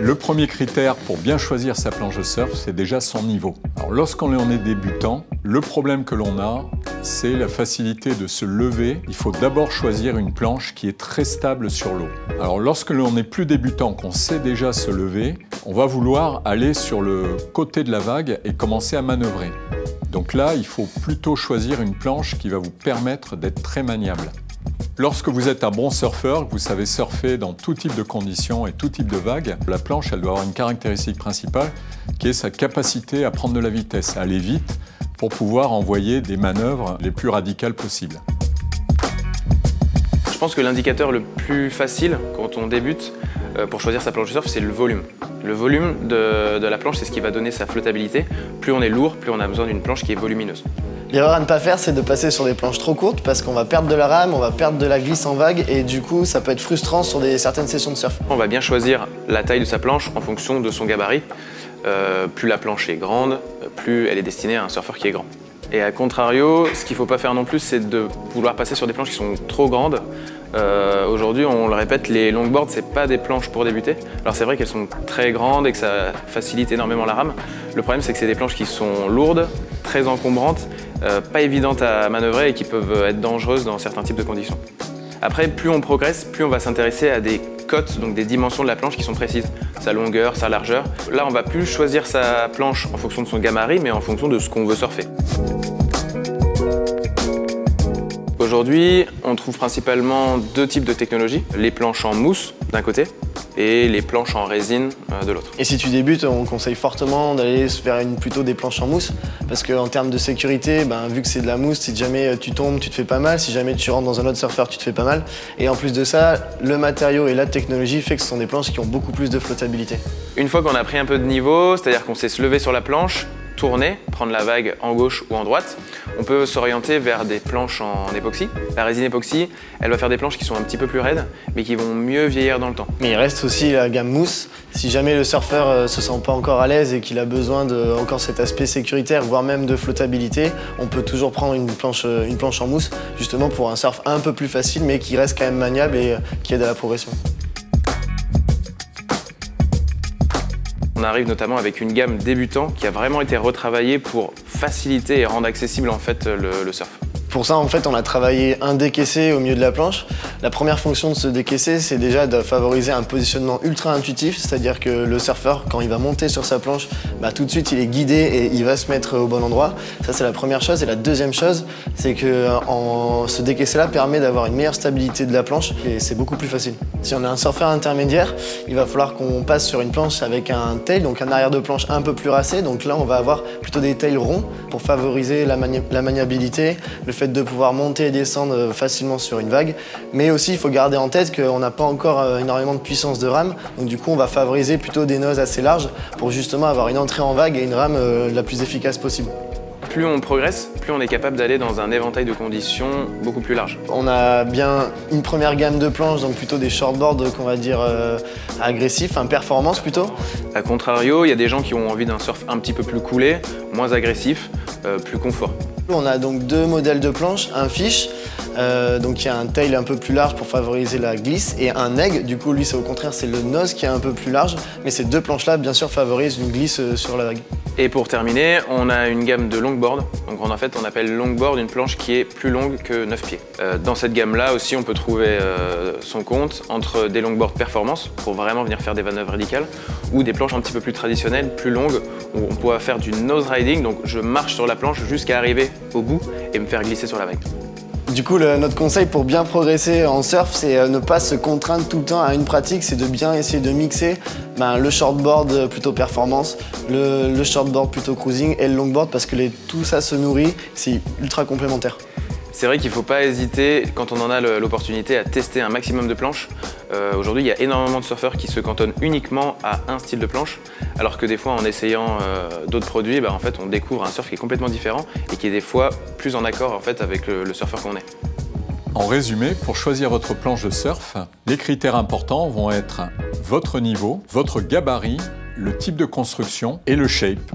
Le premier critère pour bien choisir sa planche de surf, c'est déjà son niveau. Alors, lorsqu'on est débutant, le problème que l'on a, c'est la facilité de se lever. Il faut d'abord choisir une planche qui est très stable sur l'eau. Alors lorsque l'on est plus débutant, qu'on sait déjà se lever, on va vouloir aller sur le côté de la vague et commencer à manœuvrer. Donc là, il faut plutôt choisir une planche qui va vous permettre d'être très maniable. Lorsque vous êtes un bon surfeur, vous savez surfer dans tout type de conditions et tout type de vagues, la planche, elle doit avoir une caractéristique principale qui est sa capacité à prendre de la vitesse, à aller vite, pour pouvoir envoyer des manœuvres les plus radicales possibles. Je pense que l'indicateur le plus facile quand on débute pour choisir sa planche de surf, c'est le volume. Le volume de la planche, c'est ce qui va donner sa flottabilité. Plus on est lourd, plus on a besoin d'une planche qui est volumineuse. L'erreur à ne pas faire, c'est de passer sur des planches trop courtes parce qu'on va perdre de la rame, on va perdre de la glisse en vague et du coup, ça peut être frustrant sur certaines sessions de surf. On va bien choisir la taille de sa planche en fonction de son gabarit. Plus la planche est grande, plus elle est destinée à un surfeur qui est grand. Et à contrario, ce qu'il ne faut pas faire non plus, c'est de vouloir passer sur des planches qui sont trop grandes. Aujourd'hui, on le répète, les longboards, ce n'est pas des planches pour débuter. Alors c'est vrai qu'elles sont très grandes et que ça facilite énormément la rame. Le problème, c'est que c'est des planches qui sont lourdes, très encombrantes, pas évidentes à manœuvrer et qui peuvent être dangereuses dans certains types de conditions. Après, plus on progresse, plus on va s'intéresser à des cotes, donc des dimensions de la planche qui sont précises, sa longueur, sa largeur. Là, on va plus choisir sa planche en fonction de son gabarit, mais en fonction de ce qu'on veut surfer. Aujourd'hui, on trouve principalement deux types de technologies, les planches en mousse d'un côté et les planches en résine de l'autre. Et si tu débutes, on conseille fortement d'aller vers plutôt des planches en mousse parce qu'en termes de sécurité, vu que c'est de la mousse, si jamais tu tombes, tu te fais pas mal, si jamais tu rentres dans un autre surfeur, tu te fais pas mal. Et en plus de ça, le matériau et la technologie fait que ce sont des planches qui ont beaucoup plus de flottabilité. Une fois qu'on a pris un peu de niveau, c'est-à-dire qu'on sait se lever sur la planche, tourner, prendre la vague en gauche ou en droite, on peut s'orienter vers des planches en époxy. La résine époxy, elle va faire des planches qui sont un petit peu plus raides, mais qui vont mieux vieillir dans le temps. Mais il reste aussi la gamme mousse. Si jamais le surfeur se sent pas encore à l'aise et qu'il a besoin de encore cet aspect sécuritaire, voire même de flottabilité, on peut toujours prendre une planche en mousse, justement pour un surf un peu plus facile, mais qui reste quand même maniable et qui aide à la progression. On arrive notamment avec une gamme débutant qui a vraiment été retravaillée pour faciliter et rendre accessible en fait le surf. Pour ça, en fait, on a travaillé un décaissé au milieu de la planche. La première fonction de ce décaissé, c'est déjà de favoriser un positionnement ultra intuitif, c'est-à-dire que le surfeur, quand il va monter sur sa planche, tout de suite, il est guidé et il va se mettre au bon endroit. Ça, c'est la première chose. Et la deuxième chose, c'est que ce décaissé-là permet d'avoir une meilleure stabilité de la planche et c'est beaucoup plus facile. Si on est un surfeur intermédiaire, il va falloir qu'on passe sur une planche avec un tail, donc un arrière de planche un peu plus racé. Donc là, on va avoir plutôt des tails ronds pour favoriser la maniabilité, le fait de pouvoir monter et descendre facilement sur une vague. Mais aussi, il faut garder en tête qu'on n'a pas encore énormément de puissance de rame. Donc du coup, on va favoriser plutôt des noses assez larges pour justement avoir une entrée en vague et une rame la plus efficace possible. Plus on progresse, plus on est capable d'aller dans un éventail de conditions beaucoup plus large. On a bien une première gamme de planches, donc plutôt des shortboards qu'on va dire agressifs, performance plutôt. A contrario, il y a des gens qui ont envie d'un surf un petit peu plus coolé, moins agressif, plus confort. On a donc deux modèles de planches, un fish, donc il y a un tail un peu plus large pour favoriser la glisse, et un egg, du coup lui c'est au contraire, c'est le nose qui est un peu plus large, mais ces deux planches là bien sûr favorisent une glisse sur la vague. Et pour terminer, on a une gamme de longboard. Donc en fait, on appelle longboard une planche qui est plus longue que 9 pieds. Dans cette gamme-là aussi, on peut trouver son compte entre des longboards performance pour vraiment venir faire des manœuvres radicales ou des planches un petit peu plus traditionnelles, plus longues, où on peut faire du nose riding, donc je marche sur la planche jusqu'à arriver au bout et me faire glisser sur la vague. Du coup, notre conseil pour bien progresser en surf, c'est ne pas se contraindre tout le temps à une pratique, c'est de bien essayer de mixer le shortboard plutôt performance, le shortboard plutôt cruising et le longboard parce que tout ça se nourrit, c'est ultra complémentaire. C'est vrai qu'il ne faut pas hésiter, quand on en a l'opportunité, à tester un maximum de planches. Aujourd'hui, il y a énormément de surfeurs qui se cantonnent uniquement à un style de planche, alors que des fois, en essayant d'autres produits, en fait, on découvre un surf qui est complètement différent et qui est des fois plus en accord en fait, avec le surfeur qu'on est. En résumé, pour choisir votre planche de surf, les critères importants vont être votre niveau, votre gabarit, le type de construction et le shape.